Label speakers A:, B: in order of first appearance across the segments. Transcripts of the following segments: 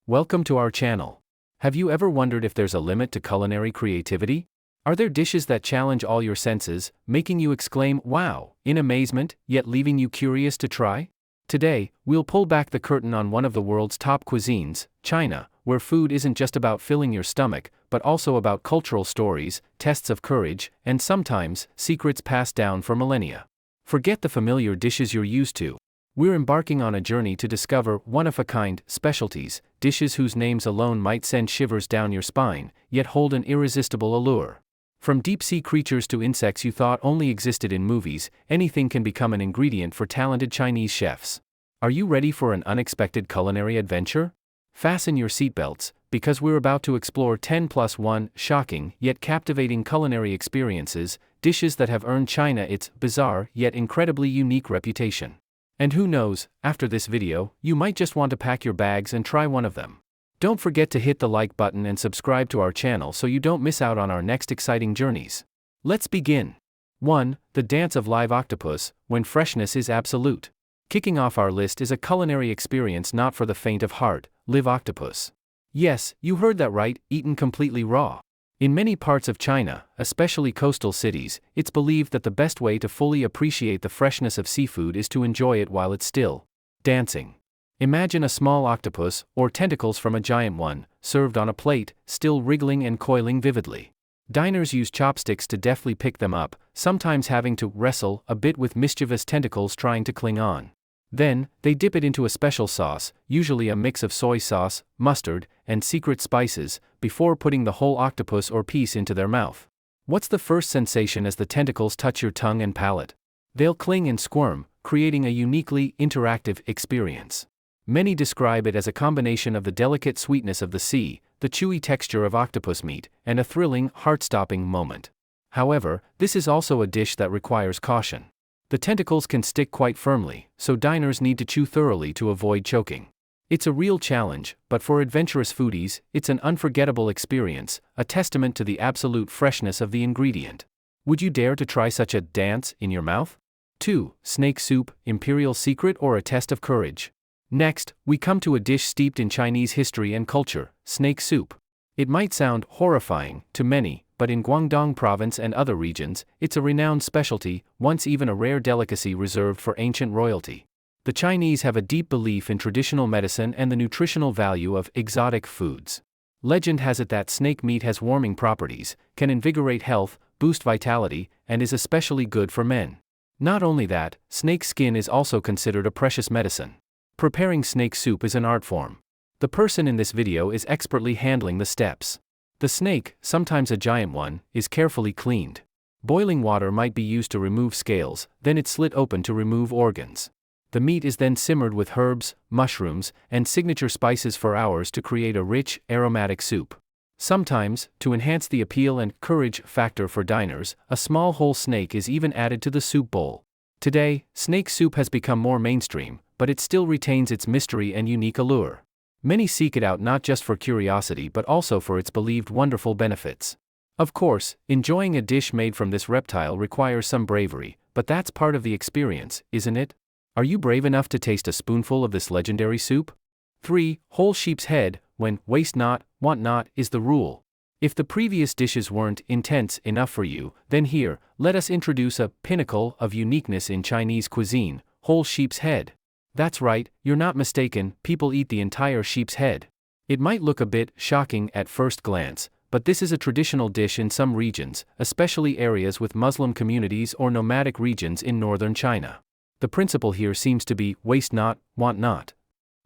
A: Welcome to our channel. Have you ever wondered if there's a limit to culinary creativity? Are there dishes that challenge all your senses, making you exclaim, wow, in amazement, yet leaving you curious to try? Today, we'll pull back the curtain on one of the world's top cuisines, China, where food isn't just about filling your stomach, but also about cultural stories, tests of courage, and sometimes, secrets passed down for millennia. Forget the familiar dishes you're used to. We're embarking on a journey to discover one-of-a-kind specialties, dishes whose names alone might send shivers down your spine, yet hold an irresistible allure. From deep-sea creatures to insects you thought only existed in movies, anything can become an ingredient for talented Chinese chefs. Are you ready for an unexpected culinary adventure? Fasten your seatbelts, because we're about to explore 10+1 shocking yet captivating culinary experiences, dishes that have earned China its bizarre yet incredibly unique reputation. And who knows, after this video, you might just want to pack your bags and try one of them. Don't forget to hit the like button and subscribe to our channel so you don't miss out on our next exciting journeys. Let's begin. 1. The dance of live octopus, when freshness is absolute. Kicking off our list is a culinary experience not for the faint of heart, live octopus. Yes, you heard that right, eaten completely raw. In many parts of China, especially coastal cities, it's believed that the best way to fully appreciate the freshness of seafood is to enjoy it while it's still dancing. Imagine a small octopus, or tentacles from a giant one, served on a plate, still wriggling and coiling vividly. Diners use chopsticks to deftly pick them up, sometimes having to wrestle a bit with mischievous tentacles trying to cling on. Then, they dip it into a special sauce, usually a mix of soy sauce, mustard, and secret spices, before putting the whole octopus or piece into their mouth. What's the first sensation as the tentacles touch your tongue and palate? They'll cling and squirm, creating a uniquely interactive experience. Many describe it as a combination of the delicate sweetness of the sea, the chewy texture of octopus meat, and a thrilling, heart-stopping moment. However, this is also a dish that requires caution. The tentacles can stick quite firmly, so diners need to chew thoroughly to avoid choking. It's a real challenge, but for adventurous foodies, it's an unforgettable experience, a testament to the absolute freshness of the ingredient. Would you dare to try such a dance in your mouth? 2. Snake soup, Imperial secret or a test of courage? Next, we come to a dish steeped in Chinese history and culture, snake soup. It might sound horrifying to many, but in Guangdong province and other regions, it's a renowned specialty, once even a rare delicacy reserved for ancient royalty. The Chinese have a deep belief in traditional medicine and the nutritional value of exotic foods. Legend has it that snake meat has warming properties, can invigorate health, boost vitality, and is especially good for men. Not only that, snake skin is also considered a precious medicine. Preparing snake soup is an art form. The person in this video is expertly handling the steps. The snake, sometimes a giant one, is carefully cleaned. Boiling water might be used to remove scales, then it's slit open to remove organs. The meat is then simmered with herbs, mushrooms, and signature spices for hours to create a rich, aromatic soup. Sometimes, to enhance the appeal and courage factor for diners, a small whole snake is even added to the soup bowl. Today, snake soup has become more mainstream, but it still retains its mystery and unique allure. Many seek it out not just for curiosity but also for its believed wonderful benefits. Of course, enjoying a dish made from this reptile requires some bravery, but that's part of the experience, isn't it? Are you brave enough to taste a spoonful of this legendary soup? 3. Whole sheep's head, when waste not, want not, is the rule. If the previous dishes weren't intense enough for you, then here, let us introduce a pinnacle of uniqueness in Chinese cuisine, whole sheep's head. That's right, you're not mistaken, people eat the entire sheep's head. It might look a bit shocking at first glance, but this is a traditional dish in some regions, especially areas with Muslim communities or nomadic regions in northern China. The principle here seems to be, waste not, want not.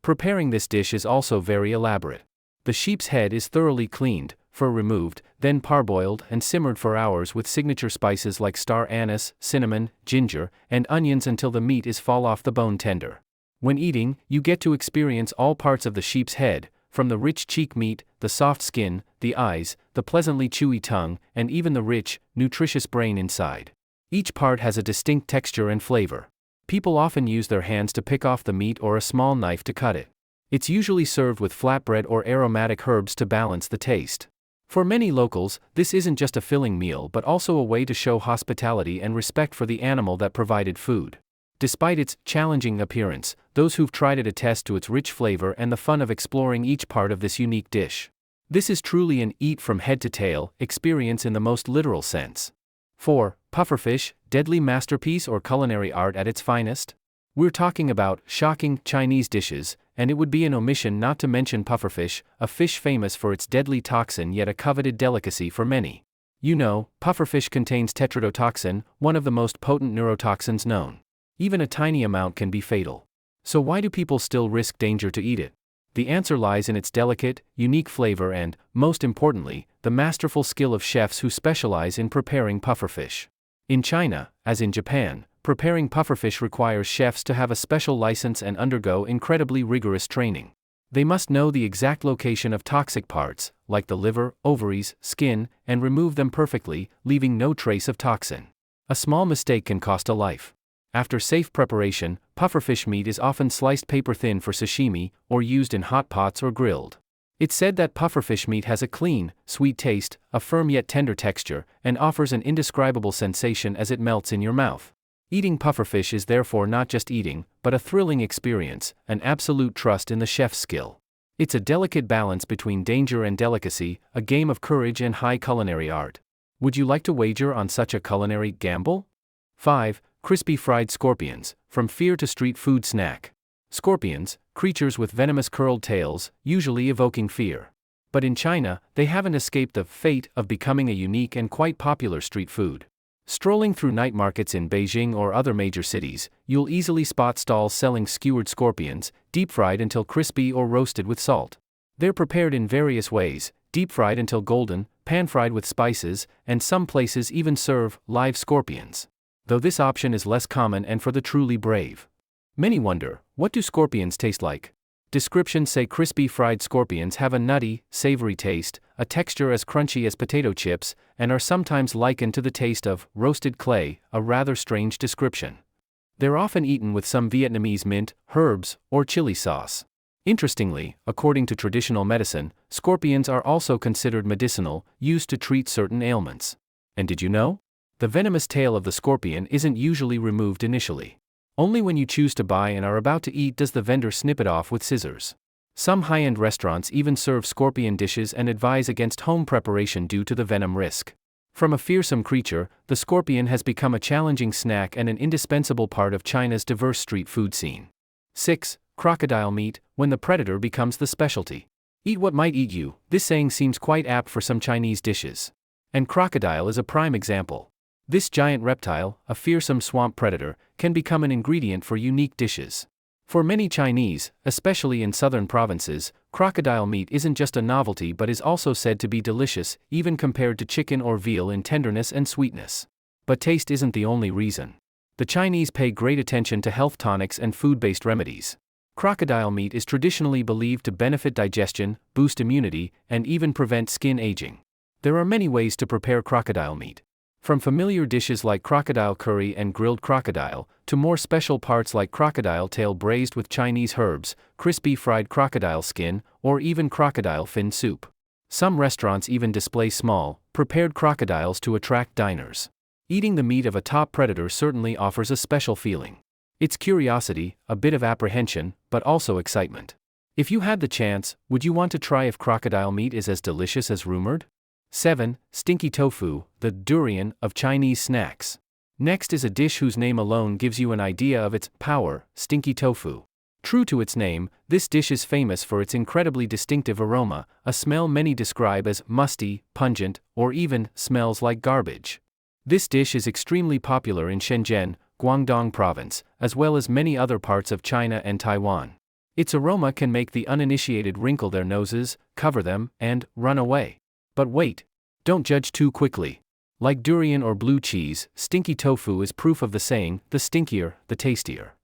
A: Preparing this dish is also very elaborate. The sheep's head is thoroughly cleaned, fur removed, then parboiled and simmered for hours with signature spices like star anise, cinnamon, ginger, and onions until the meat is fall off the bone tender. When eating, you get to experience all parts of the sheep's head, from the rich cheek meat, the soft skin, the eyes, the pleasantly chewy tongue, and even the rich, nutritious brain inside. Each part has a distinct texture and flavor. People often use their hands to pick off the meat or a small knife to cut it. It's usually served with flatbread or aromatic herbs to balance the taste. For many locals, this isn't just a filling meal but also a way to show hospitality and respect for the animal that provided food. Despite its challenging appearance, those who've tried it attest to its rich flavor and the fun of exploring each part of this unique dish. This is truly an eat from head to tail experience in the most literal sense. 4. Pufferfish, deadly masterpiece or culinary art at its finest? We're talking about shocking Chinese dishes, and it would be an omission not to mention pufferfish, a fish famous for its deadly toxin yet a coveted delicacy for many. You know, pufferfish contains tetrodotoxin, one of the most potent neurotoxins known. Even a tiny amount can be fatal. So why do people still risk danger to eat it? The answer lies in its delicate, unique flavor and, most importantly, the masterful skill of chefs who specialize in preparing pufferfish. In China, as in Japan, preparing pufferfish requires chefs to have a special license and undergo incredibly rigorous training. They must know the exact location of toxic parts, like the liver, ovaries, skin, and remove them perfectly, leaving no trace of toxin. A small mistake can cost a life. After safe preparation, pufferfish meat is often sliced paper-thin for sashimi, or used in hot pots or grilled. It's said that pufferfish meat has a clean, sweet taste, a firm yet tender texture, and offers an indescribable sensation as it melts in your mouth. Eating pufferfish is therefore not just eating, but a thrilling experience, an absolute trust in the chef's skill. It's a delicate balance between danger and delicacy, a game of courage and high culinary art. Would you like to wager on such a culinary gamble? 5. Crispy fried scorpions, from fear to street food snack. Scorpions, creatures with venomous curled tails, usually evoking fear. But in China, they haven't escaped the fate of becoming a unique and quite popular street food. Strolling through night markets in Beijing or other major cities, you'll easily spot stalls selling skewered scorpions, deep-fried until crispy or roasted with salt. They're prepared in various ways, deep-fried until golden, pan-fried with spices, and some places even serve live scorpions. Though this option is less common and for the truly brave. Many wonder, what do scorpions taste like? Descriptions say crispy fried scorpions have a nutty, savory taste, a texture as crunchy as potato chips, and are sometimes likened to the taste of roasted clay, a rather strange description. They're often eaten with some Vietnamese mint, herbs, or chili sauce. Interestingly, according to traditional medicine, scorpions are also considered medicinal, used to treat certain ailments. And did you know? The venomous tail of the scorpion isn't usually removed initially. Only when you choose to buy and are about to eat does the vendor snip it off with scissors. Some high-end restaurants even serve scorpion dishes and advise against home preparation due to the venom risk. From a fearsome creature, the scorpion has become a challenging snack and an indispensable part of China's diverse street food scene. 6. Crocodile meat, when the predator becomes the specialty. Eat what might eat you, this saying seems quite apt for some Chinese dishes. And crocodile is a prime example. This giant reptile, a fearsome swamp predator, can become an ingredient for unique dishes. For many Chinese, especially in southern provinces, crocodile meat isn't just a novelty but is also said to be delicious, even compared to chicken or veal in tenderness and sweetness. But taste isn't the only reason. The Chinese pay great attention to health tonics and food-based remedies. Crocodile meat is traditionally believed to benefit digestion, boost immunity, and even prevent skin aging. There are many ways to prepare crocodile meat. From familiar dishes like crocodile curry and grilled crocodile, to more special parts like crocodile tail braised with Chinese herbs, crispy fried crocodile skin, or even crocodile fin soup. Some restaurants even display small, prepared crocodiles to attract diners. Eating the meat of a top predator certainly offers a special feeling. It's curiosity, a bit of apprehension, but also excitement. If you had the chance, would you want to try if crocodile meat is as delicious as rumored? 7. Stinky Tofu, the durian of Chinese snacks. Next is a dish whose name alone gives you an idea of its power, stinky tofu. True to its name, this dish is famous for its incredibly distinctive aroma, a smell many describe as musty, pungent, or even smells like garbage. This dish is extremely popular in Shenzhen, Guangdong province, as well as many other parts of China and Taiwan. Its aroma can make the uninitiated wrinkle their noses, cover them, and run away. But wait, don't judge too quickly. Like durian or blue cheese, stinky tofu is proof of the saying, the stinkier, the tastier.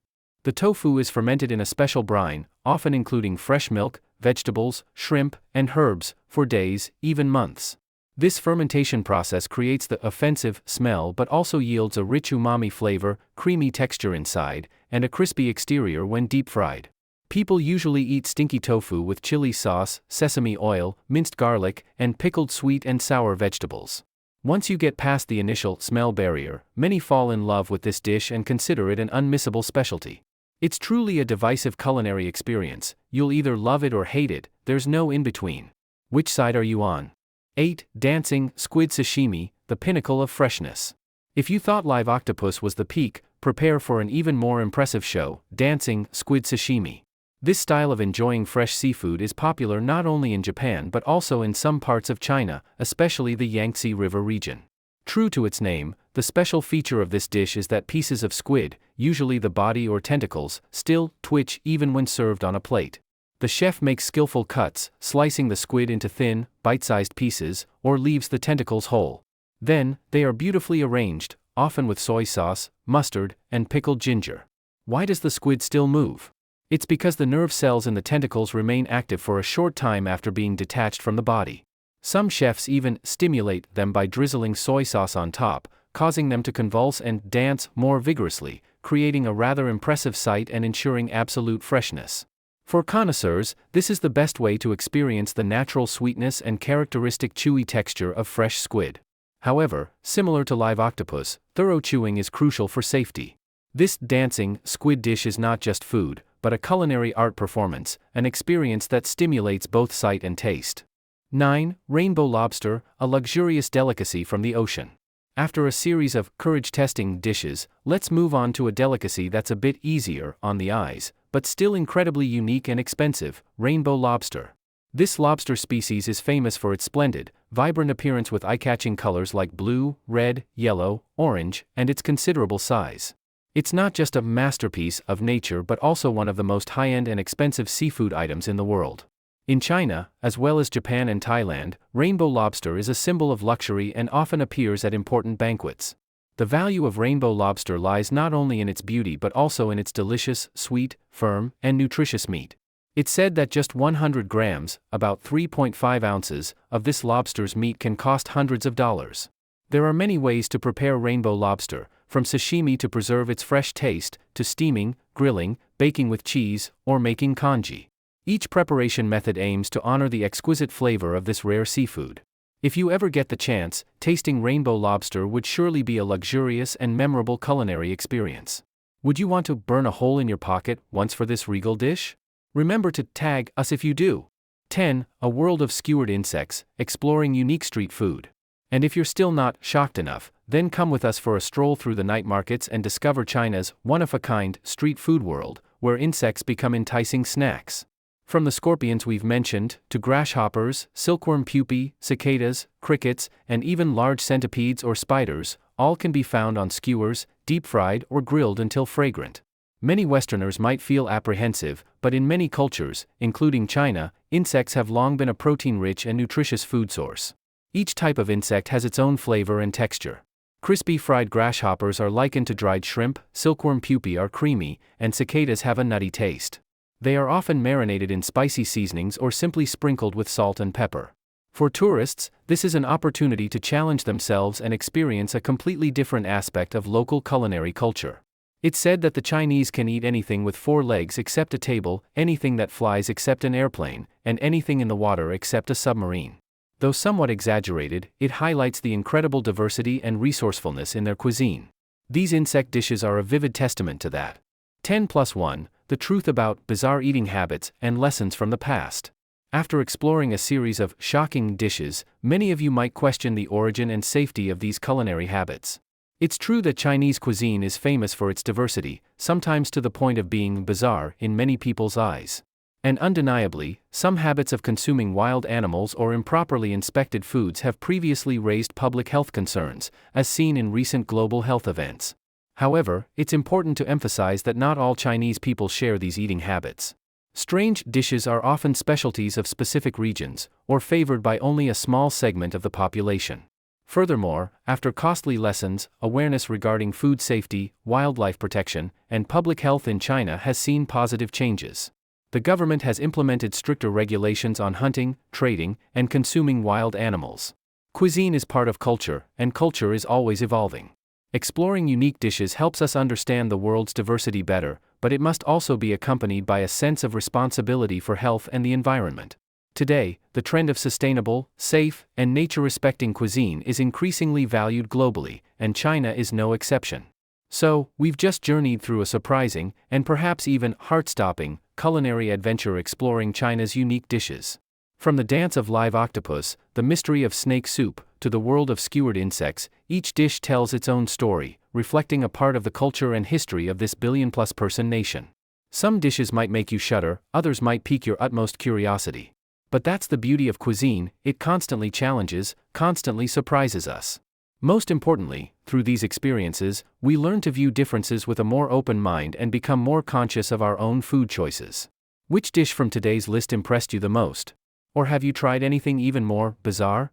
A: The tofu is fermented in a special brine, often including fresh milk, vegetables, shrimp, and herbs, for days, even months. This fermentation process creates the offensive smell but also yields a rich umami flavor, creamy texture inside, and a crispy exterior when deep fried. People usually eat stinky tofu with chili sauce, sesame oil, minced garlic, and pickled sweet and sour vegetables. Once you get past the initial smell barrier, many fall in love with this dish and consider it an unmissable specialty. It's truly a divisive culinary experience. You'll either love it or hate it, there's no in-between. Which side are you on? 8. Dancing squid sashimi, the pinnacle of freshness. If you thought live octopus was the peak, prepare for an even more impressive show, dancing squid sashimi. This style of enjoying fresh seafood is popular not only in Japan but also in some parts of China, especially the Yangtze River region. True to its name, the special feature of this dish is that pieces of squid, usually the body or tentacles, still twitch even when served on a plate. The chef makes skillful cuts, slicing the squid into thin, bite-sized pieces, or leaves the tentacles whole. Then, they are beautifully arranged, often with soy sauce, mustard, and pickled ginger. Why does the squid still move? It's because the nerve cells in the tentacles remain active for a short time after being detached from the body. Some chefs even stimulate them by drizzling soy sauce on top, causing them to convulse and dance more vigorously, creating a rather impressive sight and ensuring absolute freshness. For connoisseurs, this is the best way to experience the natural sweetness and characteristic chewy texture of fresh squid. However, similar to live octopus, thorough chewing is crucial for safety. This dancing squid dish is not just food, but a culinary art performance, an experience that stimulates both sight and taste. 9. Rainbow lobster, a luxurious delicacy from the ocean. After a series of courage-testing dishes, let's move on to a delicacy that's a bit easier on the eyes, but still incredibly unique and expensive, rainbow lobster. This lobster species is famous for its splendid, vibrant appearance with eye-catching colors like blue, red, yellow, orange, and its considerable size. It's not just a masterpiece of nature but also one of the most high-end and expensive seafood items in the world. In China, as well as Japan and Thailand, rainbow lobster is a symbol of luxury and often appears at important banquets. The value of rainbow lobster lies not only in its beauty but also in its delicious, sweet, firm, and nutritious meat. It's said that just 100 grams, about 3.5 ounces, of this lobster's meat can cost hundreds of dollars. There are many ways to prepare rainbow lobster, from sashimi to preserve its fresh taste, to steaming, grilling, baking with cheese, or making congee. Each preparation method aims to honor the exquisite flavor of this rare seafood. If you ever get the chance, tasting rainbow lobster would surely be a luxurious and memorable culinary experience. Would you want to burn a hole in your pocket once for this regal dish? Remember to tag us if you do. 10. A world of skewered insects, exploring unique street food. And if you're still not shocked enough, then come with us for a stroll through the night markets and discover China's one-of-a-kind street food world, where insects become enticing snacks. From the scorpions we've mentioned, to grasshoppers, silkworm pupae, cicadas, crickets, and even large centipedes or spiders, all can be found on skewers, deep-fried or grilled until fragrant. Many Westerners might feel apprehensive, but in many cultures, including China, insects have long been a protein-rich and nutritious food source. Each type of insect has its own flavor and texture. Crispy fried grasshoppers are likened to dried shrimp, silkworm pupae are creamy, and cicadas have a nutty taste. They are often marinated in spicy seasonings or simply sprinkled with salt and pepper. For tourists, this is an opportunity to challenge themselves and experience a completely different aspect of local culinary culture. It's said that the Chinese can eat anything with 4 legs except a table, anything that flies except an airplane, and anything in the water except a submarine. Though somewhat exaggerated, it highlights the incredible diversity and resourcefulness in their cuisine. These insect dishes are a vivid testament to that. 10+1, the truth about bizarre eating habits and lessons from the past. After exploring a series of shocking dishes, many of you might question the origin and safety of these culinary habits. It's true that Chinese cuisine is famous for its diversity, sometimes to the point of being bizarre in many people's eyes. And undeniably, some habits of consuming wild animals or improperly inspected foods have previously raised public health concerns, as seen in recent global health events. However, it's important to emphasize that not all Chinese people share these eating habits. Strange dishes are often specialties of specific regions, or favored by only a small segment of the population. Furthermore, after costly lessons, awareness regarding food safety, wildlife protection, and public health in China has seen positive changes. The government has implemented stricter regulations on hunting, trading, and consuming wild animals. Cuisine is part of culture, and culture is always evolving. Exploring unique dishes helps us understand the world's diversity better, but it must also be accompanied by a sense of responsibility for health and the environment. Today, the trend of sustainable, safe, and nature-respecting cuisine is increasingly valued globally, and China is no exception. So, we've just journeyed through a surprising, and perhaps even heart-stopping, culinary adventure exploring China's unique dishes. From the dance of live octopus, the mystery of snake soup, to the world of skewered insects, each dish tells its own story, reflecting a part of the culture and history of this billion-plus person nation. Some dishes might make you shudder, others might pique your utmost curiosity. But that's the beauty of cuisine, it constantly challenges, constantly surprises us. Most importantly, through these experiences, we learn to view differences with a more open mind and become more conscious of our own food choices. Which dish from today's list impressed you the most? Or have you tried anything even more bizarre?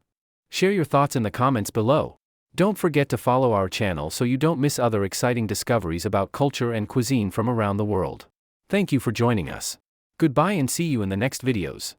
A: Share your thoughts in the comments below. Don't forget to follow our channel so you don't miss other exciting discoveries about culture and cuisine from around the world. Thank you for joining us. Goodbye and see you in the next videos.